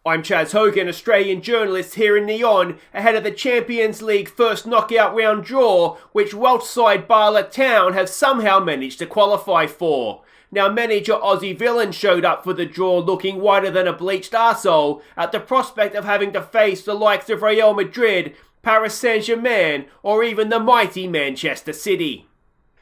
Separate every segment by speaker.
Speaker 1: I'm Chaz Hogan, Australian journalist here in Neon, ahead of the Champions League first knockout round draw, which Welsh side Bala Town have somehow managed to qualify for. Now, manager Aussie Villain showed up for the draw looking whiter than a bleached arsehole at the prospect of having to face the likes of Real Madrid, Paris Saint-Germain, or even the mighty Manchester City.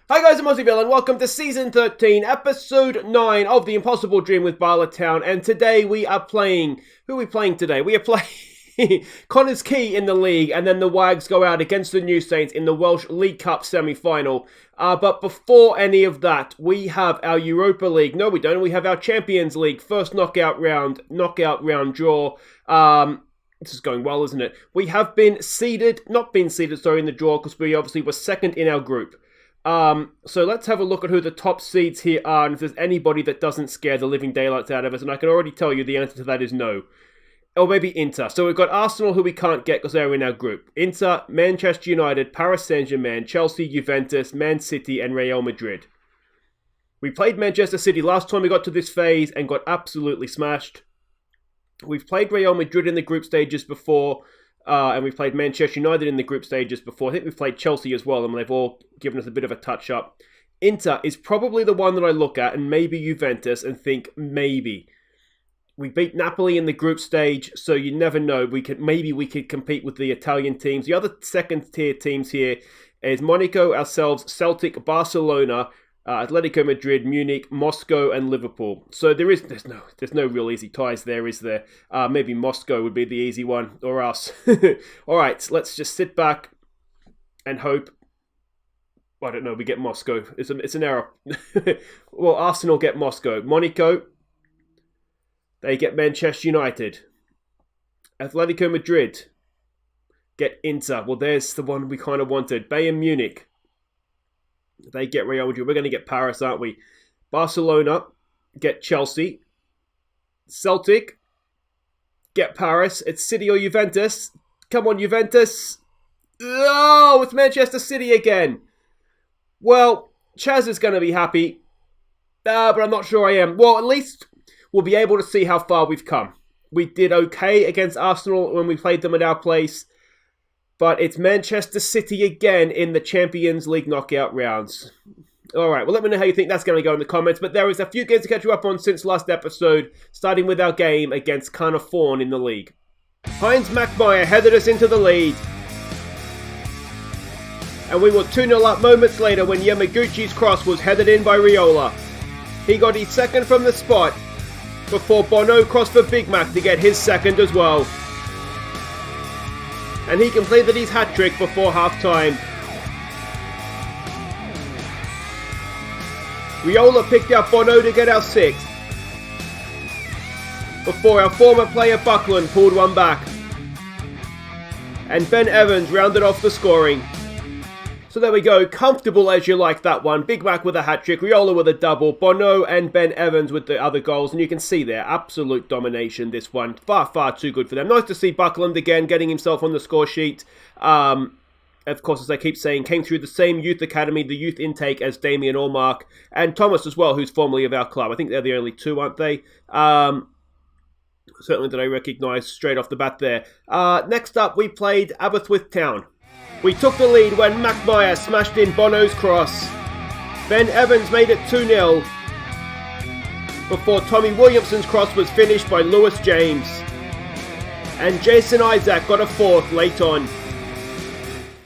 Speaker 1: Hi guys, I'm Aussie Villain. Welcome to Season 13, Episode 9 of The Impossible Dream with Bala Town. And today we are playing... Who are we playing today? We are playing Connah's Quay in the league, and then the WAGS go out against the New Saints in the Welsh League Cup semi-final. But before any of that, we have our Europa League. No, we don't. We have our Champions League first knockout round draw. This is going well, isn't it? We have been seeded, in the draw, because we obviously were second in our group. So let's have a look at who the top seeds here are, and if there's anybody that doesn't scare the living daylights out of us, and I can already tell you the answer to that is no. Or maybe Inter. So we've got Arsenal, who we can't get because they're in our group. Inter, Manchester United, Paris Saint-Germain, Chelsea, Juventus, Man City, and Real Madrid. We played Manchester City last time we got to this phase and got absolutely smashed. We've played Real Madrid in the group stages before, and we've played Manchester United in the group stages before. I think we've played Chelsea as well, and they've all given us a bit of a touch-up. Inter is probably the one that I look at, and maybe Juventus, and think maybe. We beat Napoli in the group stage, so you never know. We could compete with the Italian teams. The other second-tier teams here is Monaco, ourselves, Celtic, Barcelona, Atletico Madrid, Munich, Moscow, and Liverpool. So there's no real easy ties there, is there? Maybe Moscow would be the easy one, or us. All right, let's just sit back and hope. I don't know. We get Moscow. It's an error. Well, Arsenal get Moscow. Monaco, they get Manchester United. Atletico Madrid get Inter. Well, there's the one we kind of wanted. Bayern Munich, they get Real Madrid. We're going to get Paris, aren't we? Barcelona get Chelsea. Celtic get Paris. It's City or Juventus. Come on, Juventus. Oh, it's Manchester City again. Well, Chaz is going to be happy. But I'm not sure I am. Well, at least we'll be able to see how far we've come. We did okay against Arsenal when we played them at our place. But it's Manchester City again in the Champions League knockout rounds. Alright, well let me know how you think that's going to go in the comments. But there is a few games to catch you up on since last episode, starting with our game against Connah in the league. Heinz Mackmeyer headed us into the lead. And we were 2-0 up moments later when Yamaguchi's cross was headed in by Riola. He got his second from the spot before Bono crossed for Big Mac to get his second as well. And he completed his hat-trick before half-time. Riola picked out Bono to get our sixth, before our former player Buckland pulled one back. And Ben Evans rounded off the scoring. So there we go, comfortable as you like that one. Big Mac with a hat-trick, Riola with a double, Bono and Ben Evans with the other goals. And you can see there, absolute domination, this one. Far, far too good for them. Nice to see Buckland again, getting himself on the score sheet. Of course, as I keep saying, came through the same youth academy, the youth intake as Damien Allmark. And Thomas as well, who's formerly of our club. I think they're the only two, aren't they? Certainly that I recognise straight off the bat there. Next up, we played Aberystwyth Town. We took the lead when Mackmeyer smashed in Bono's cross. Ben Evans made it 2-0 before Tommy Williamson's cross was finished by Lewis James. And Jason Isaac got a fourth late on.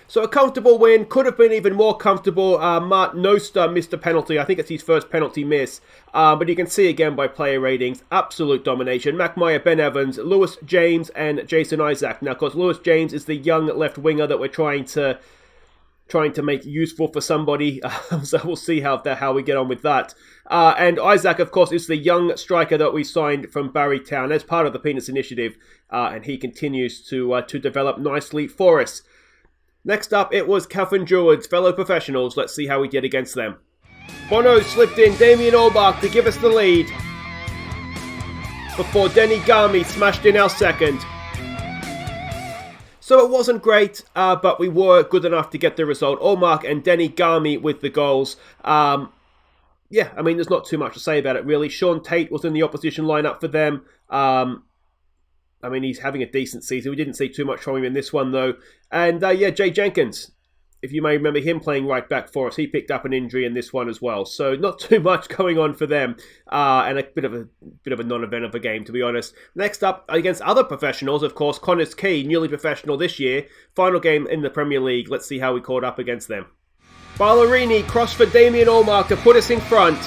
Speaker 1: So a comfortable win, could have been even more comfortable. Mart Noster missed a penalty. I think it's his first penalty miss. But you can see again by player ratings, absolute domination. Mackmeyer, Ben Evans, Lewis James, and Jason Isaac. Now, of course, Lewis James is the young left winger that we're trying to make useful for somebody. So we'll see how we get on with that. And Isaac, of course, is the young striker that we signed from Barrytown as part of the Penis Initiative. And he continues to develop nicely for us. Next up, it was Cavan Druids, fellow professionals. Let's see how we did against them. Bono slipped in Damien Allmark to give us the lead, before Denny Garmy smashed in our second. So it wasn't great, but we were good enough to get the result. Allmark and Denny Garmy with the goals. Yeah, I mean, there's not too much to say about it, really. Sean Tate was in the opposition lineup for them. I mean, he's having a decent season. We didn't see too much from him in this one, though. And Jay Jenkins, if you may remember him playing right back for us, he picked up an injury in this one as well. So not too much going on for them, and a bit of a non-event of a game, to be honest. Next up, against other professionals, of course, Connah's Quay, newly professional this year. Final game in the Premier League. Let's see how we caught up against them. Ballerini crossed for Damien Allmark to put us in front.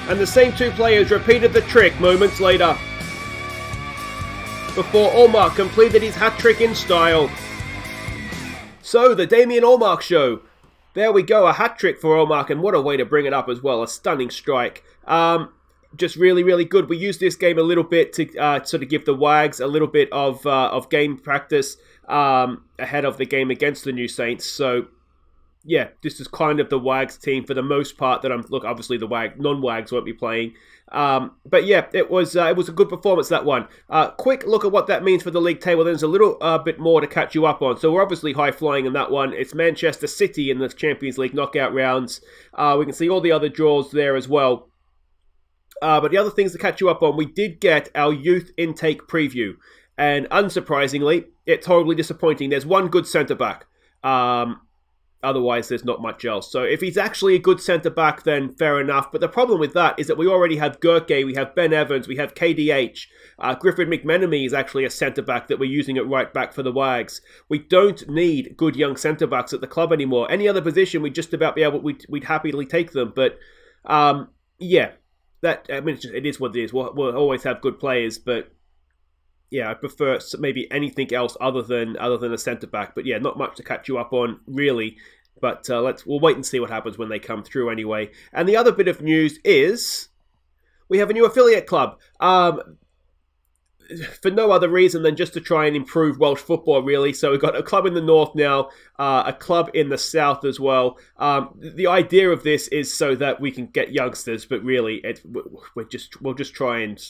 Speaker 1: And the same two players repeated the trick moments later, before Allmark completed his hat-trick in style. So, the Damien Allmark show. There we go, a hat-trick for Allmark, and what a way to bring it up as well. A stunning strike. Just really, really good. We used this game a little bit to sort of give the WAGS a little bit of game practice ahead of the game against the New Saints. So, yeah, this is kind of the WAGS team for the most part that look, obviously the non-WAGS won't be playing. But yeah, it was a good performance, that one. Quick look at what that means for the league table. There's a little bit more to catch you up on. So we're obviously high-flying in that one. It's Manchester City in the Champions League knockout rounds. We can see all the other draws there as well. But the other things to catch you up on, we did get our youth intake preview. And unsurprisingly, it's horribly disappointing. There's one good centre-back. Otherwise, there's not much else. So if he's actually a good centre-back, then fair enough. But the problem with that is that we already have Gurke, we have Ben Evans, we have KDH. Griffin McMenemy is actually a centre-back that we're using at right-back for the WAGS. We don't need good young centre-backs at the club anymore. Any other position, we'd just about be able, we'd happily take them. But, yeah, it is what it is. We'll always have good players, but yeah, I prefer maybe anything else other than a centre-back. But yeah, not much to catch you up on, really. But we'll wait and see what happens when they come through anyway. And the other bit of news is we have a new affiliate club. For no other reason than just to try and improve Welsh football, really. So we've got a club in the north now, a club in the south as well. The idea of this is so that we can get youngsters, but really, we'll just try and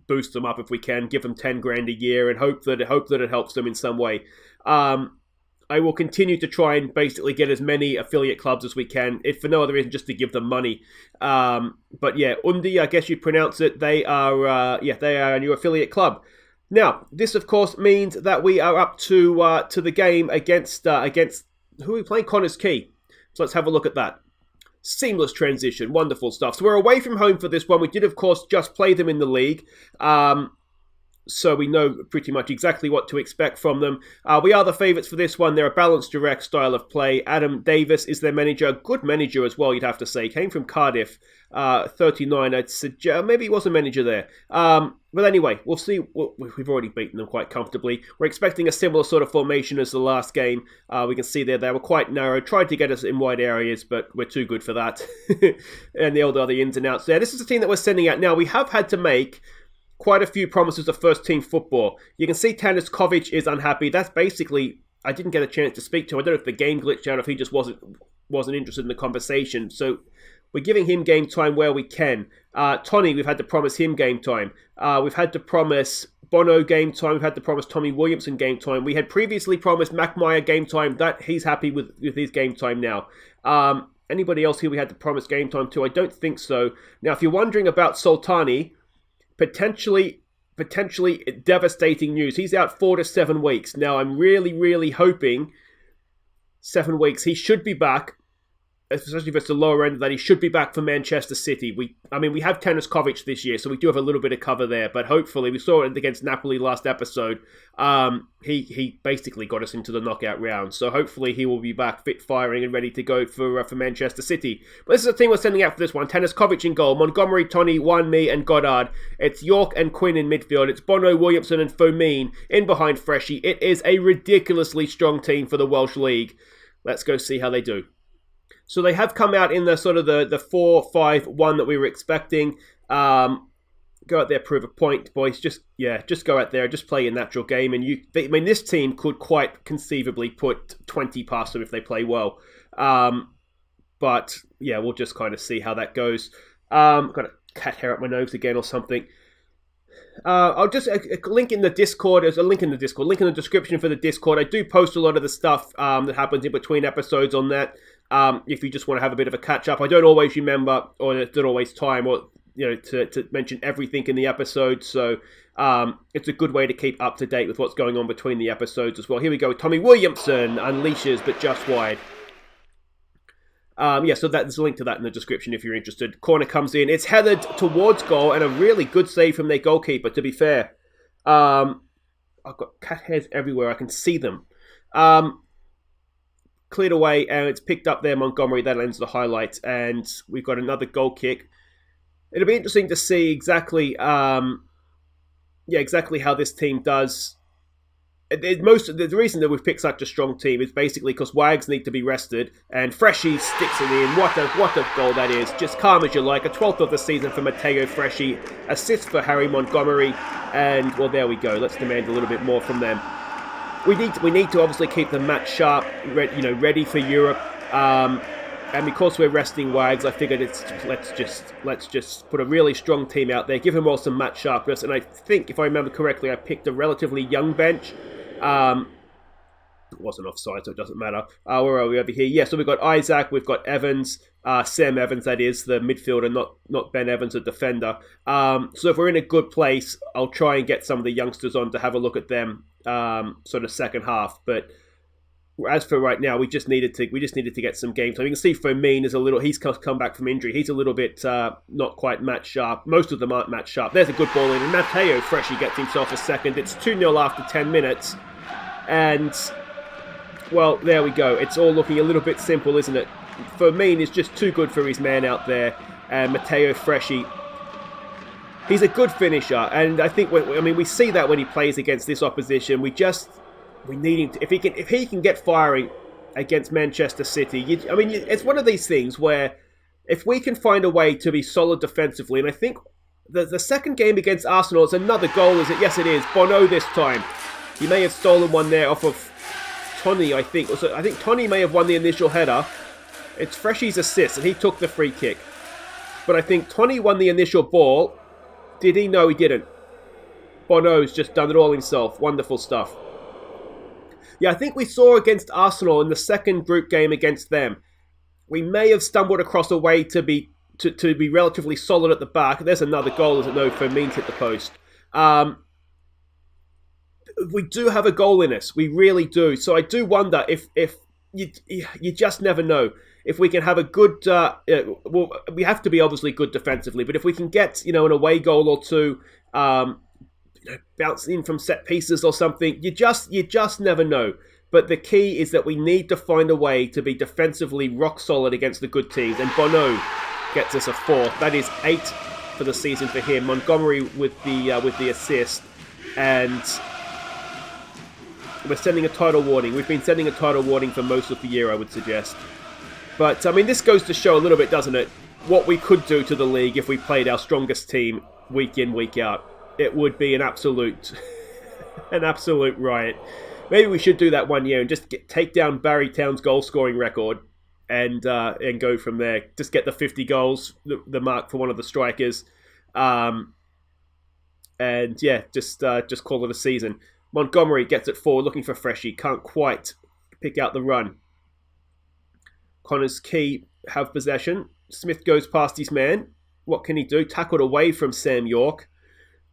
Speaker 1: boost them up if we can, give them 10 grand a year, and hope that it helps them in some way. I will continue to try and basically get as many affiliate clubs as we can, if for no other reason, just to give them money. But yeah, Undi, I guess you pronounce it. They are a new affiliate club. Now, this of course means that we are up to the game against who are we playing? Connah's Quay. So let's have a look at that. Seamless transition, wonderful stuff. So we're away from home for this one. We did, of course, just play them in the league. So we know pretty much exactly what to expect from them. We are the favourites for this one. They're a balanced, direct style of play. Adam Davis is their manager. Good manager as well, you'd have to say. Came from Cardiff, 39. I'd suggest maybe he was a manager there. But anyway, we'll see. We've already beaten them quite comfortably. We're expecting a similar sort of formation as the last game. We can see there they were quite narrow. Tried to get us in wide areas, but we're too good for that. And the other ins and outs there. This is the team that we're sending out now. We have had to make quite a few promises of first-team football. You can see Tanis Kovic is unhappy. That's basically, I didn't get a chance to speak to him. I don't know if the game glitched out, if he just wasn't interested in the conversation. So we're giving him game time where we can. Tony, we've had to promise him game time. We've had to promise Bono game time. We've had to promise Tommy Williamson game time. We had previously promised McMyer game time. That he's happy with his game time now. Anybody else here we had to promise game time to? I don't think so. Now, if you're wondering about Sultani, potentially devastating news. He's out 4 to 7 weeks. Now, I'm really, really hoping 7 weeks. He should be back, especially if it's the lower end of that. He should be back for Manchester City. We have Tanis Kovic this year, so we do have a little bit of cover there. But hopefully, we saw it against Napoli last episode. He basically got us into the knockout round. So hopefully, he will be back fit, firing, and ready to go for Manchester City. But this is the team we're sending out for this one. Tanis Kovic in goal. Montgomery, Tony, Wan-Mi, and Goddard. It's York and Quinn in midfield. It's Bono, Williamson, and Fomin in behind Freshie. It is a ridiculously strong team for the Welsh League. Let's go see how they do. So they have come out in the sort of the 4-5-1 that we were expecting. Go out there, prove a point, boys. Just go out there, just play your natural game. And this team could quite conceivably put 20 past them if they play well. But yeah, we'll just kind of see how that goes. Got a cat hair up my nose again or something. I'll just link in the Discord. There's a link in the Discord. Link in the description for the Discord. I do post a lot of the stuff that happens in between episodes on that. If you just want to have a bit of a catch up, I don't always remember, or don't always time, or to mention everything in the episode. So it's a good way to keep up to date with what's going on between the episodes as well. Here we go. Tommy Williamson unleashes, but just wide. So there's a link to that in the description if you're interested. Corner comes in. It's headed towards goal, and a really good save from their goalkeeper, to be fair. I've got cat hairs everywhere. I can see them. Cleared away, and it's picked up there, Montgomery. That ends the highlight, and we've got another goal kick. It'll be interesting to see exactly how this team does. The reason that we've picked such a strong team is basically because WAGS need to be rested, and Freshie sticks it in. What a goal that is! Just calm as you like. A 12th of the season for Matteo Freshie, assist for Harry Montgomery, and well, there we go. Let's demand a little bit more from them. We need to obviously keep the match sharp, ready for Europe. And because we're resting WAGS, I figured let's just put a really strong team out there, give them all some match sharpness. And I think, if I remember correctly, I picked a relatively young bench. It wasn't offside, so it doesn't matter. Where are we over here? Yeah, so we've got Isaac, we've got Evans, Sam Evans, that is, the midfielder, not Ben Evans, a defender. So if we're in a good place, I'll try and get some of the youngsters on to have a look at them, sort of second half. But as for right now, we just needed to get some games. So you can see Fomin is he's come back from injury. He's a little bit not quite match sharp. Most of them aren't match sharp. There's a good ball in, and Matteo Freshie gets himself a second. It's 2-0 after 10 minutes, and well, there we go. It's all looking a little bit simple, isn't it? Fomin is just too good for his man out there, and Matteo Freshie, he's a good finisher, and I think we see that when he plays against this opposition. We need him to, if he can get firing against Manchester City. It's one of these things where if we can find a way to be solid defensively, and I think the second game against Arsenal is another goal, is it? Yes, it is. Bono this time. He may have stolen one there off of Tony, I think. So I think Tony may have won the initial header. It's Freshie's assist, and he took the free kick. But I think Tony won the initial ball. Did he? No, he didn't. Bono's just done it all himself. Wonderful stuff. Yeah, I think we saw against Arsenal in the second group game against them, we may have stumbled across a way to be relatively solid at the back. There's another goal, isn't it? No, Firmino hit the post. We do have a goal in us. We really do. So I do wonder if you just never know. If we can have a good... we have to be obviously good defensively, but if we can get an away goal or two... bouncing in from set pieces or something, you just never know. But the key is that we need to find a way to be defensively rock solid against the good teams, and Bono gets us a 4th. That is 8 for the season for him. Montgomery with the assist, and we're sending a title warning. We've been sending a title warning for most of the year, I would suggest. But this goes to show a little bit, doesn't it, what we could do to the league if we played our strongest team week in, week out. It would be an absolute riot. Maybe we should do that one year and just take down Barry Town's goal scoring record and go from there. Just get the 50 goals, the mark for one of the strikers, and yeah, just call it a season. Montgomery gets it forward, looking for Freshie, can't quite pick out the run. Connah's Quay have possession. Smith goes past his man. What can he do? Tackled away from Sam York.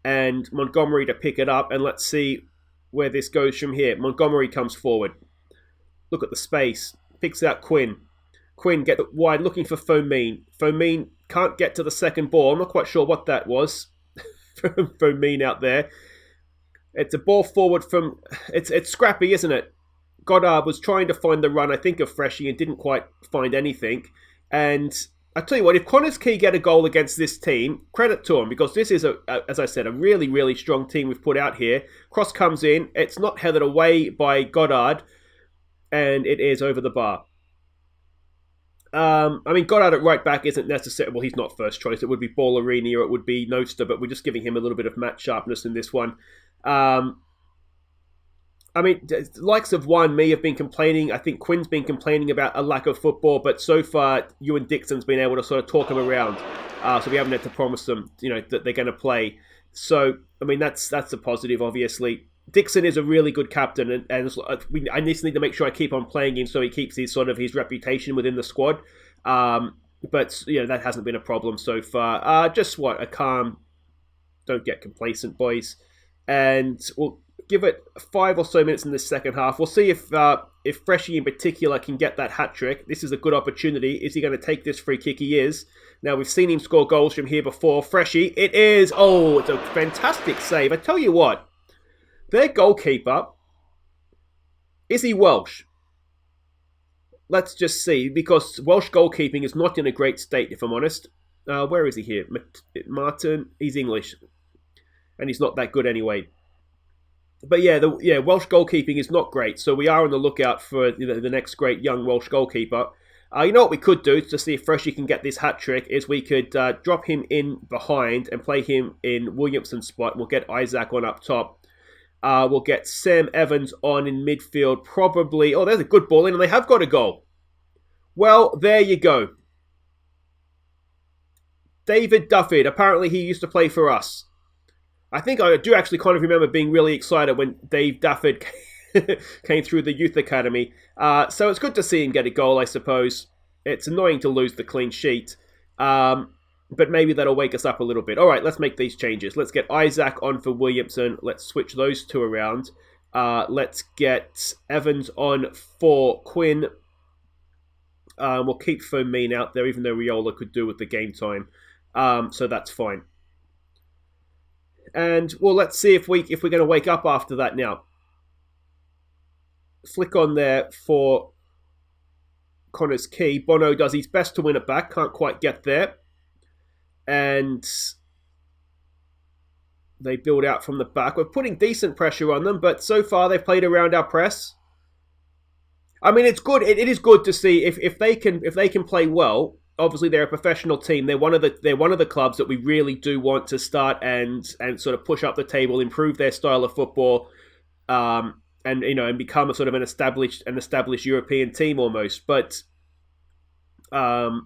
Speaker 1: And Montgomery to pick it up, and let's see where this goes from here. Montgomery comes forward. Look at the space. Picks out Quinn. Quinn gets it wide, looking for Fomin. Fomin can't get to the second ball. I'm not quite sure what that was from Fomin out there. It's a ball forward from... It's scrappy, isn't it? Goddard was trying to find the run, I think, of Freshie and didn't quite find anything. And... I tell you what, if Connah's Quay get a goal against this team, credit to them, because this is, as I said, a really, really strong team we've put out here. Cross comes in, it's not headed away by Goddard, and it is over the bar. Goddard at right back isn't necessary. Well, he's not first choice. It would be Ballarini or it would be Noster, but we're just giving him a little bit of match sharpness in this one. The likes of me have been complaining. I think Quinn's been complaining about a lack of football, but so far, Ewan Dixon's been able to sort of talk him around. So we haven't had to promise them, that they're going to play. So, that's a positive, obviously. Dixon is a really good captain, and I just need to make sure I keep on playing him so he keeps his reputation within the squad. But, that hasn't been a problem so far. Just a calm, don't get complacent, boys. And we'll give it 5 or so minutes in the second half. We'll see if Freshie in particular can get that hat trick. This is a good opportunity. Is he going to take this free kick? He is. Now, we've seen him score goals from here before. Freshie, it is. Oh, it's a fantastic save. I tell you what, their goalkeeper, is he Welsh? Let's just see, because Welsh goalkeeping is not in a great state, if I'm honest. Where is he here? Martin, he's English. And he's not that good anyway. But Welsh goalkeeping is not great, so we are on the lookout for the next great young Welsh goalkeeper. You know what we could do to see if Freshie can get this hat trick is we could drop him in behind and play him in Williamson's spot. We'll get Isaac on up top. We'll get Sam Evans on in midfield, probably. Oh, there's a good ball in, and they have got a goal. Well, there you go. David Dufford. Apparently, he used to play for us. I think I do actually kind of remember being really excited when Dave Dufford came through the youth academy. So it's good to see him get a goal, I suppose. It's annoying to lose the clean sheet. But maybe that'll wake us up a little bit. All right, let's make these changes. Let's get Isaac on for Williamson. Let's switch those two around. Let's get Evans on for Quinn. We'll keep Firmine out there, even though Riola could do with the game time. So that's fine. And, well, let's see if we're going to wake up after that now. Flick on there for Connah's Quay. Bono does his best to win it back. Can't quite get there. And they build out from the back. We're putting decent pressure on them, but so far they've played around our press. I mean, it's good. It is good to see if they can play well. Obviously, they're a professional team. They're one of the clubs that we really do want to start and sort of push up the table, improve their style of football, and become a sort of an established European team almost. But off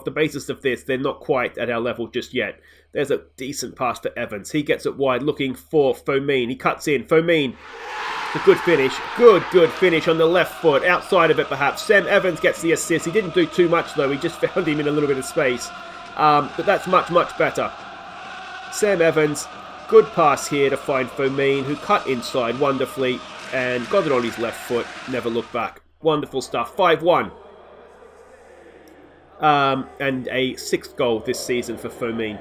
Speaker 1: the basis of this, they're not quite at our level just yet. There's a decent pass to Evans. He gets it wide, looking for Firmine. He cuts in. Firmine. A good finish. Good finish on the left foot. Outside of it, perhaps. Sam Evans gets the assist. He didn't do too much, though. He just found him in a little bit of space. But that's much, much better. Sam Evans. Good pass here to find Firmine, who cut inside wonderfully and got it on his left foot. Never looked back. Wonderful stuff. 5-1. And a 6th goal this season for Firmine.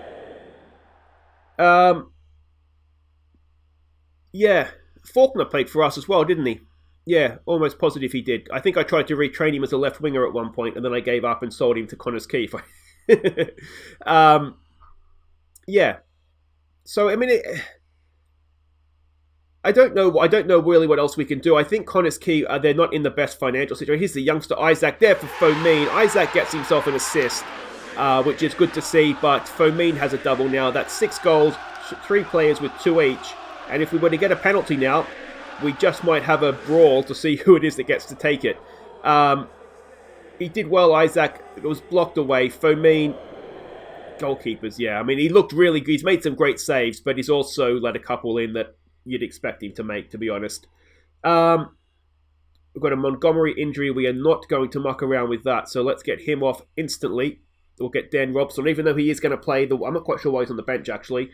Speaker 1: Faulkner played for us as well, didn't he? Yeah, almost positive he did. I think I tried to retrain him as a left winger at one point, and then I gave up and sold him to Connah's Quay. So I mean, I don't know really what else we can do. I think Connah's Quay, they're not in the best financial situation. Here's the youngster Isaac there for Firmine. Isaac gets himself an assist, which is good to see. But Firmine has a double now. That's 6 goals, 3 players with 2 each. And if we were to get a penalty now, we just might have a brawl to see who it is that gets to take it. He did well, Isaac. It was blocked away. Firmine, goalkeepers, yeah. I mean, he looked really good. He's made some great saves, but he's also let a couple in that you'd expect him to make, to be honest. We've got a Montgomery injury. We are not going to muck around with that. So let's get him off instantly. We'll get Dan Robson, even though he is going to play. I'm not quite sure why he's on the bench, actually.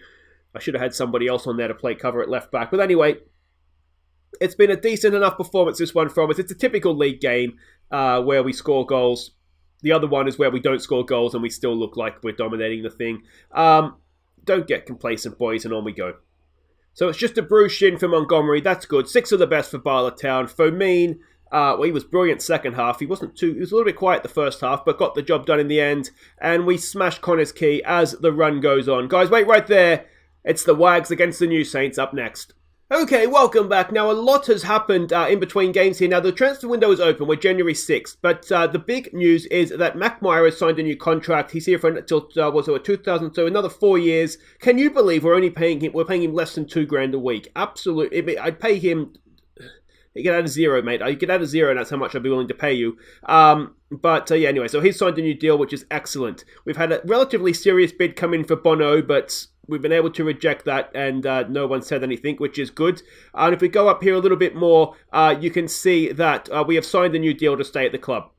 Speaker 1: I should have had somebody else on there to play cover at left back. But anyway, it's been a decent enough performance, this one from us. It's a typical league game where we score goals. The other one is where we don't score goals and we still look like we're dominating the thing. Don't get complacent, boys, and on we go. So it's just a bruised shin for Montgomery. That's good. 6 of the best for Bala Town. Firmine, he was brilliant second half. He was a little bit quiet the first half, but got the job done in the end. And we smashed Connah's Quay as the run goes on. Guys, wait right there. It's the WAGS against the New Saints up next. Okay, welcome back. Now, a lot has happened in between games here. Now, the transfer window is open. We're January 6th. But the big news is that Mac Meyer has signed a new contract. He's here for until 2000, so another 4 years. Can you believe we're paying him less than $2,000 a week? Absolutely. I'd pay him. You get out of zero, mate. You get out of zero, and that's how much I'd be willing to pay you. Anyway, so he's signed a new deal, which is excellent. We've had a relatively serious bid come in for Bono, but we've been able to reject that, and no one said anything, which is good. And if we go up here a little bit more, you can see that we have signed a new deal to stay at the club.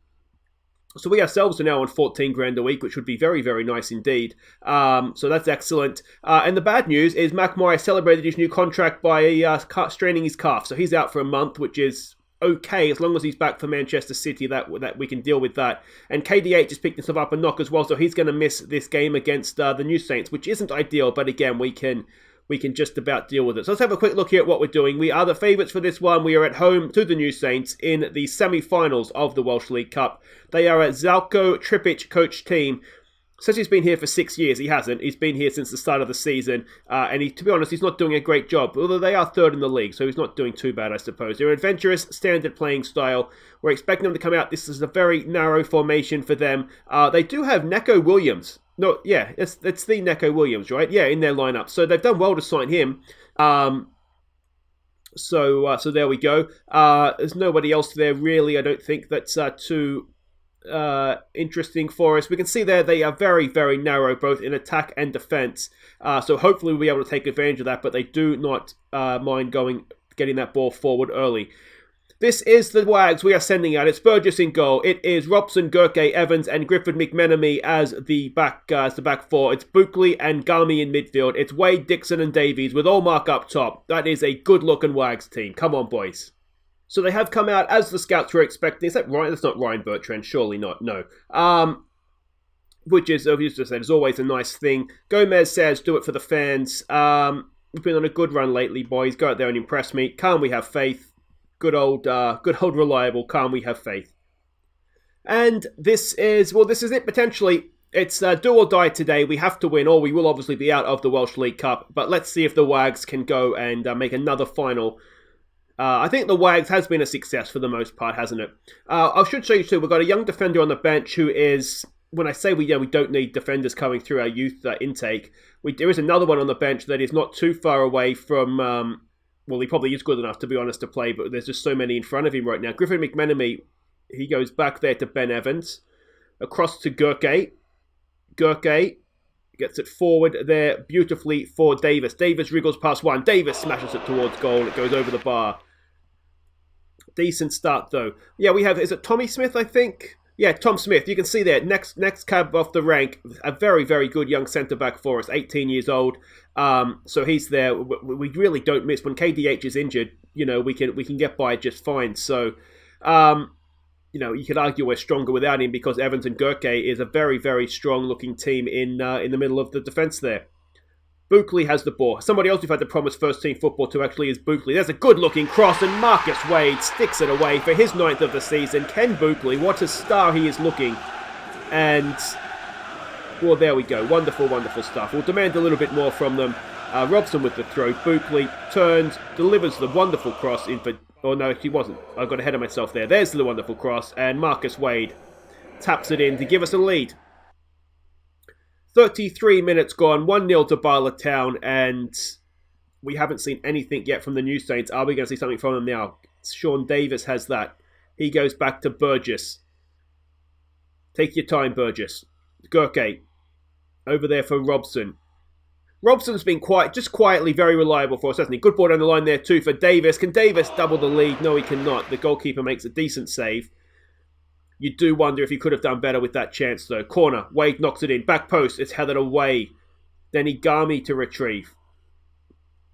Speaker 1: So we ourselves are now on 14 grand a week, which would be very, very nice indeed. So that's excellent. And the bad news is Mac Morris celebrated his new contract by straining his calf. So he's out for a month, which is okay as long as he's back for Manchester City. That we can deal with that. And KDH has picked himself up a knock as well, so he's going to miss this game against the New Saints, which isn't ideal. But again, we can just about deal with it. So let's have a quick look here at what we're doing. We are the favourites for this one. We are at home to the New Saints in the semi-finals of the Welsh League Cup. They are a Zalko Tripic coach team. Says he's been here for 6 years. He hasn't. He's been here since the start of the season. And to be honest, he's not doing a great job. Although they are third in the league, so he's not doing too bad, I suppose. They're adventurous, standard playing style. We're expecting them to come out. This is a very narrow formation for them. They do have Neco Williams. No, yeah, it's the Neco Williams, right? Yeah, in their lineup. So they've done well to sign him. So there we go. There's nobody else there really. I don't think that's too interesting for us. We can see there they are very, very narrow, both in attack and defense. So hopefully we'll be able to take advantage of that. But they do not mind getting that ball forward early. This is the WAGS we are sending out. It's Burgess in goal. It is Robson, Gurkey, Evans, and Griffith McMenemy as the back four. It's Buckley and Garmy in midfield. It's Wade, Dixon, and Davies with Allmark up top. That is a good-looking WAGS team. Come on, boys. So they have come out as the scouts were expecting. Is that right? That's not Ryan Bertrand. Surely not. No. Which is, as always, a nice thing. Gomez says, do it for the fans. We've been on a good run lately, boys. Go out there and impress me. Can't we have faith? Good old reliable, calm, we have faith. And this is it potentially. It's do or die today. We have to win, or we will obviously be out of the Welsh League Cup. But let's see if the WAGS can go and make another final. I think the WAGS has been a success for the most part, hasn't it? I should show you too, we've got a young defender on the bench who is, when I say we don't need defenders coming through our youth intake, there is another one on the bench that is not too far away from... Well, he probably is good enough, to be honest, to play, but there's just so many in front of him right now. Griffin McMenemy, he goes back there to Ben Evans. Across to Gurkey. Gurkey gets it forward there beautifully for Davis. Davis wriggles past one. Davis smashes it towards goal. It goes over the bar. Decent start, though. Yeah, we have, is it Tommy Smith, I think? Yeah, Tom Smith. You can see there, next cab off the rank, a very, very good young centre-back for us, 18 years old. So he's there. We really don't miss. When KDH is injured, we can get by just fine. So, you could argue we're stronger without him because Evans and Gurkey is a very, very strong-looking team in the middle of the defence there. Buckley has the ball. Somebody else we've had to promise first-team football to actually is Buckley. There's a good-looking cross, and Marcus Wade sticks it away for his 9th of the season. Ken Buckley, what a star he is looking. And, well, there we go. Wonderful, wonderful stuff. We'll demand a little bit more from them. Robson with the throw. Buckley turns, delivers the wonderful cross in for... Oh, no, he wasn't. I got ahead of myself there. There's the wonderful cross, and Marcus Wade taps it in to give us a lead. 33 minutes gone, 1-0 to Bala Town, and we haven't seen anything yet from the New Saints. Are we going to see something from them now? Sean Davis has that. He goes back to Burgess. Take your time, Burgess. Gurkey. Over there for Robson. Robson's been quietly very reliable for us, hasn't he? Good ball down the line there too for Davis. Can Davis double the lead? No, he cannot. The goalkeeper makes a decent save. You do wonder if he could have done better with that chance, though. Corner. Wade knocks it in. Back post. It's headed away. Then Garmy to retrieve.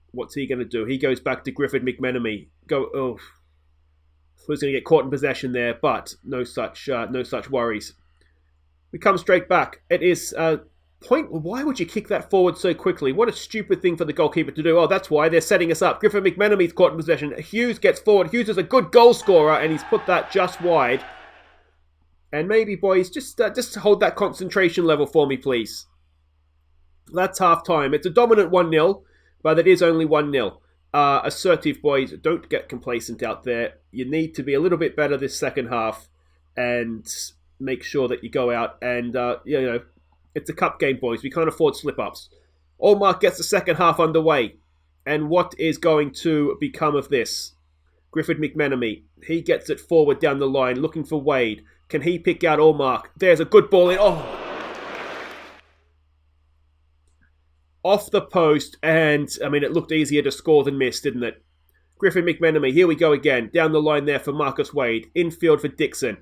Speaker 1: What's he going to do? He goes back to Griffith McMenemy. Who's going to get caught in possession there? But no such worries. We come straight back. It is point. Why would you kick that forward so quickly? What a stupid thing for the goalkeeper to do. Oh, that's why they're setting us up. Griffith McMenemy's caught in possession. Hughes gets forward. Hughes is a good goal scorer, and he's put that just wide. And maybe, boys, just hold that concentration level for me, please. That's half-time. It's a dominant 1-0, but it is only 1-0. Assertive, boys. Don't get complacent out there. You need to be a little bit better this second half and make sure that you go out and, it's a cup game, boys. We can't afford slip-ups. Allmark gets the second half underway. And what is going to become of this? Griffith McMenemy. He gets it forward down the line, looking for Wade. Can he pick out Allmark? There's a good ball in. Oh! Off the post, and, it looked easier to score than miss, didn't it? Griffith McMenemy, here we go again. Down the line there for Marcus Wade. Infield for Dixon.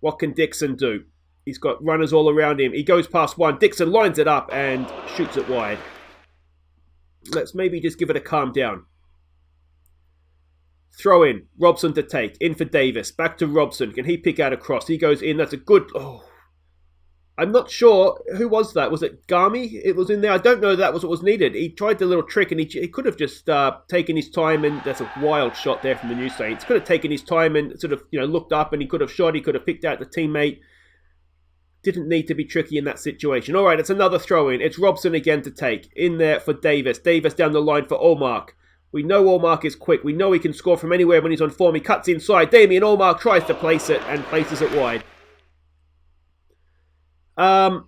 Speaker 1: What can Dixon do? He's got runners all around him. He goes past one. Dixon lines it up and shoots it wide. Let's maybe just give it a calm down. Throw in. Robson to take. In for Davis. Back to Robson. Can he pick out a cross? He goes in. That's a good... Oh. I'm not sure. Who was that? Was it Garmy? It was in there. I don't know that was what was needed. He tried the little trick and he could have just taken his time, and that's a wild shot there from the New Saints. Could have taken his time and sort of, looked up, and he could have shot. He could have picked out the teammate. Didn't need to be tricky in that situation. All right, it's another throw in. It's Robson again to take. In there for Davis. Davis down the line for Allmark. We know Allmark is quick. We know he can score from anywhere when he's on form. He cuts inside. Damien Allmark tries to place it and places it wide. All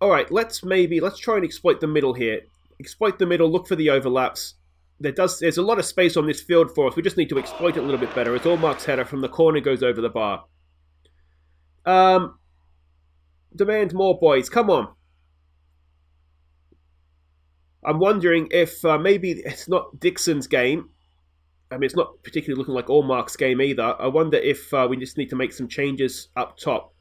Speaker 1: right, let's try and exploit the middle here. Exploit the middle, look for the overlaps. There's a lot of space on this field for us. We just need to exploit it a little bit better. As Allmark's header from the corner goes over the bar. Demand more, boys. Come on. I'm wondering if maybe it's not Dixon's game. I mean, it's not particularly looking like Allmark's game either. I wonder if we just need to make some changes up top.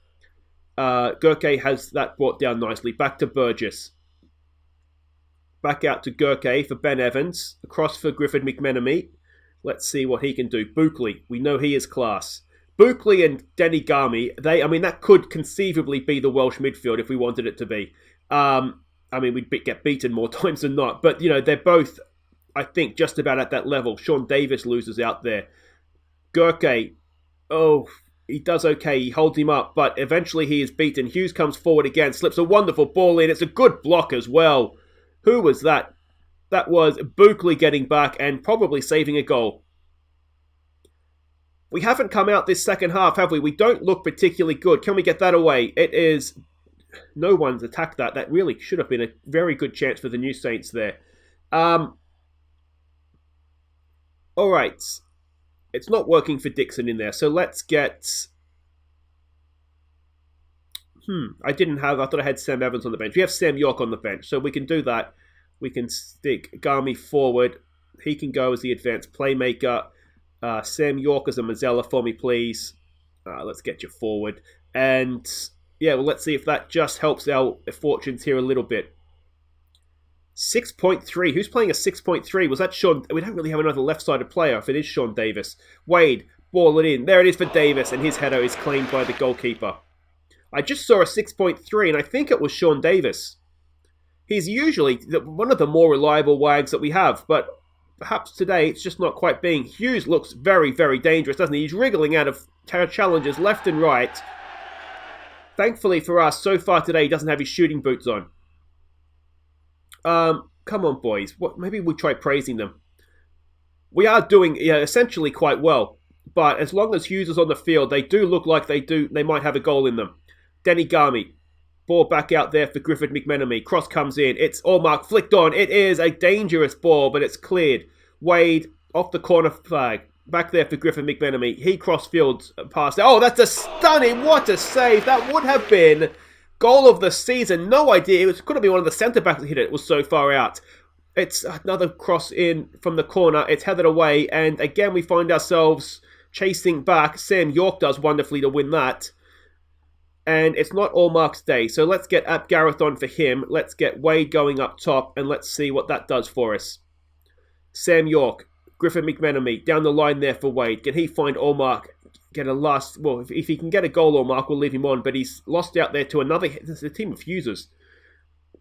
Speaker 1: Quay has that brought down nicely. Back to Burgess. Back out to Quay for Ben Evans. Across for Griffin McMenemy. Let's see what he can do. Buckley. We know he is class. Buckley and Denny Garmy, that could conceivably be the Welsh midfield if we wanted it to be. We'd get beaten more times than not. But, they're both, I think, just about at that level. Sean Davis loses out there. Quay, he does okay. He holds him up, but eventually he is beaten. Hughes comes forward again, slips a wonderful ball in. It's a good block as well. Who was that? That was Buckley getting back and probably saving a goal. We haven't come out this second half, have we? We don't look particularly good. Can we get that away? It is... No one's attacked that. That really should have been a very good chance for the New Saints there. All right. It's not working for Dixon in there, so let's get... I thought I had Sam Evans on the bench. We have Sam York on the bench, so we can do that. We can stick Garmy forward. He can go as the advanced playmaker. Sam York as a Mazzella for me, please. Let's get you forward. And, let's see if that just helps our fortunes here a little bit. 6.3. Who's playing a 6.3? Was that Sean? We don't really have another left-sided player if it is Sean Davis. Wade, ball it in. There it is for Davis, and his header is claimed by the goalkeeper. I just saw a 6.3, and I think it was Sean Davis. He's usually one of the more reliable WAGs that we have, but perhaps today it's just not quite being. Hughes looks very, very dangerous, doesn't he? He's wriggling out of challenges left and right. Thankfully for us, so far today, he doesn't have his shooting boots on. Come on, boys. Maybe we'll try praising them. We are doing essentially quite well, but as long as Hughes is on the field, they do look like they might have a goal in them. Denny Garmy. Ball back out there for Griffin McMenemy. Cross comes in. It's Allmark flicked on. It is a dangerous ball, but it's cleared. Wade off the corner flag. Back there for Griffin McMenemy. He cross fields past. Oh, that's a stunning. What a save. That would have been goal of the season. No idea. It could have been one of the centre-backs that hit it. It was so far out. It's another cross in from the corner. It's headed away. And again, we find ourselves chasing back. Sam York does wonderfully to win that. And it's not Allmark's day. So let's get Ap Gareth on for him. Let's get Wade going up top. And let's see what that does for us. Sam York. Griffin McMenemy. Down the line there for Wade. Can he find Allmark? Get a last... Well, if he can get a goal, Allmark will leave him on. But he's lost out there to another... There's a team of Fuses.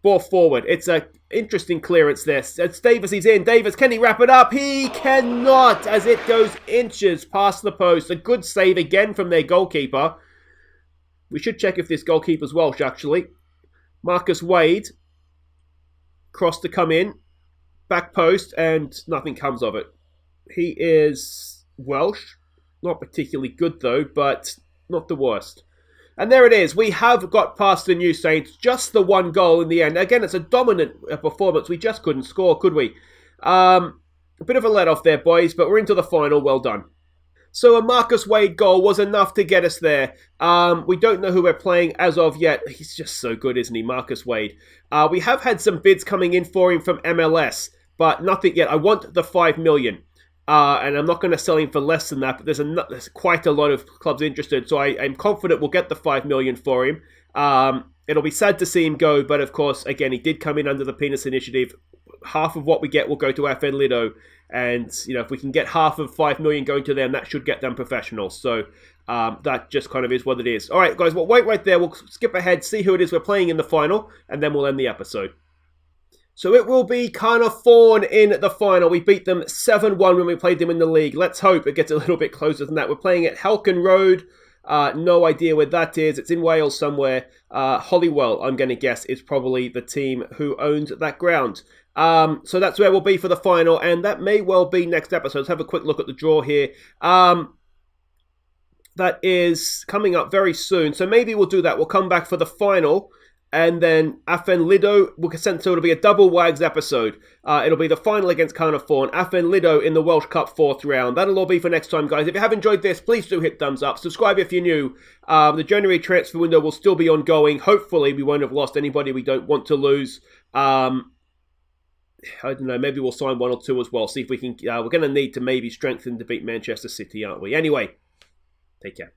Speaker 1: Ball forward. It's an interesting clearance there. It's Davis. He's in. Davis, can he wrap it up? He cannot, as it goes inches past the post. A good save again from their goalkeeper. We should check if this goalkeeper's Welsh, actually. Marcus Wade. Cross to come in. Back post, and nothing comes of it. He is Welsh. Not particularly good, though, but not the worst. And there it is. We have got past the New Saints. Just the one goal in the end. Again, it's a dominant performance. We just couldn't score, could we? A bit of a let-off there, boys, but we're into the final. Well done. So a Marcus Wade goal was enough to get us there. We don't know who we're playing as of yet. He's just so good, isn't he, Marcus Wade? We have had some bids coming in for him from MLS, but nothing yet. I want the $5 million. and I'm not going to sell him for less than that, but there's quite a lot of clubs interested, so I'm confident we'll get the $5 million for him. It'll be sad to see him go, but of course, again, he did come in under the Penis Initiative. Half of what we get will go to FM20, and if we can get half of $5 million going to them, that should get them professionals. So that just kind of is what it is. All right, guys, we'll wait right there. We'll skip ahead, see who it is we're playing in the final, and then we'll end the episode. So it will be Connah Fawn in the final. We beat them 7-1 when we played them in the league. Let's hope it gets a little bit closer than that. We're playing at Halken Road. No idea where that is. It's in Wales somewhere. Holywell, I'm going to guess, is probably the team who owns that ground. So that's where we'll be for the final, and that may well be next episode. Let's have a quick look at the draw here. That is coming up very soon, so maybe we'll do that. We'll come back for the final, and then FM20, it'll be a double WAGS episode. It'll be the final against Connah Fawn, FM20 in the Welsh Cup 4th round. That'll all be for next time, guys. If you have enjoyed this, please do hit thumbs up. Subscribe if you're new. The January transfer window will still be ongoing. Hopefully, we won't have lost anybody we don't want to lose. I don't know, maybe we'll sign 1 or 2 as well. See if we can, we're going to need to maybe strengthen to beat Manchester City, aren't we? Anyway, take care.